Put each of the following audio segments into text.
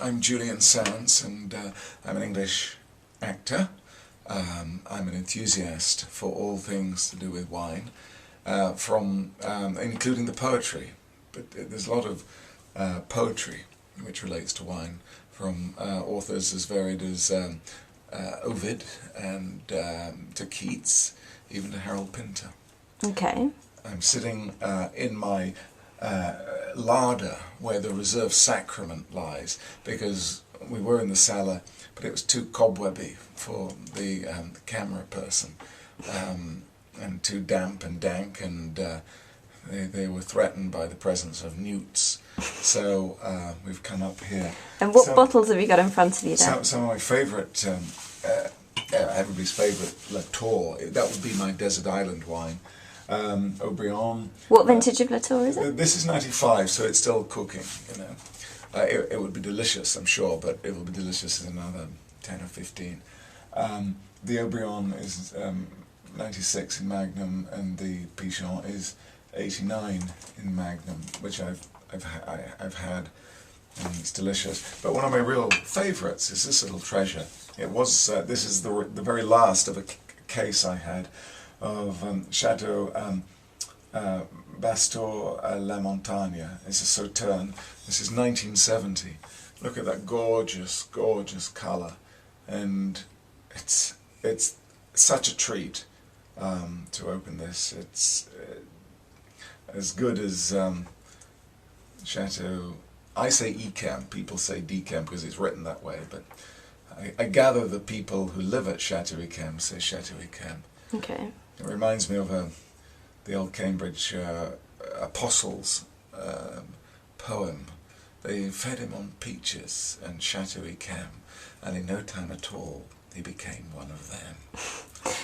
I'm Julian Sands, and I'm an English actor. I'm an enthusiast for all things to do with wine, including the poetry. But there's a lot of poetry which relates to wine, from authors as varied as Ovid and to Keats, even to Harold Pinter. Okay. I'm sitting in my larder where the reserve sacrament lies, because we were in the cellar, but it was too cobwebby for the camera person, and too damp and dank, and they were threatened by the presence of newts. So we've come up here. And what bottles have you got in front of you there? Some of my favourite, everybody's favourite, Latour, that would be my desert island wine. Aubryon. What vintage of Latour is it? This is 95, so it's still cooking, you know. It would be delicious, I'm sure, but it will be delicious in another 10 or 15. The Aubryon is 96 in Magnum, and the Pichon is 89 in Magnum, which I've had, and it's delicious. But one of my real favourites is this little treasure. It was this is the very last of a case I had of Chateau Bastor La Montagne. It's a Sauterne. This is 1970. Look at that gorgeous, gorgeous colour, and it's such a treat to open this. It's as good as Chateau. I say Yquem, people say Decem because it's written that way, but I gather the people who live at Chateau Yquem say Chateau Yquem. Okay. It reminds me of the old Cambridge apostles poem. They fed him on peaches and Chateau Yquem, and in no time at all he became one of them.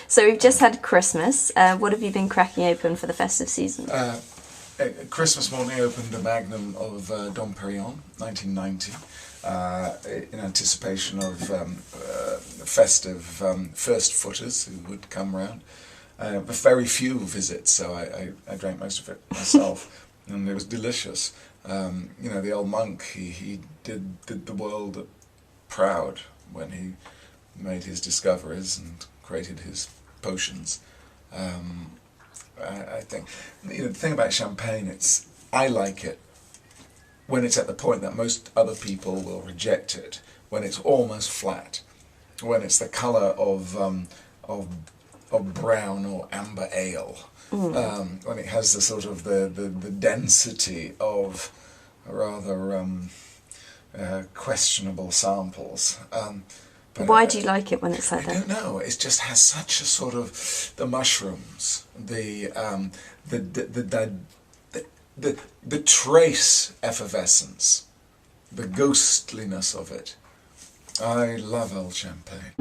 So we've just had Christmas. What have you been cracking open for the festive season? Christmas morning opened a magnum of Dom Perignon, 1990, in anticipation of festive first footers who would come round. But very few visits, so I drank most of it myself, and it was delicious. You know, the old monk, he did the world proud when he made his discoveries and created his potions. I think, you know, the thing about champagne, I like it when it's at the point that most other people will reject it, when it's almost flat, when it's the colour of brown or amber ale, when it has the sort of the density of rather questionable samples. But why do you like it when it's like that? I don't know. It just has such a sort of the mushrooms, the trace effervescence, the ghostliness of it. I love old champagne.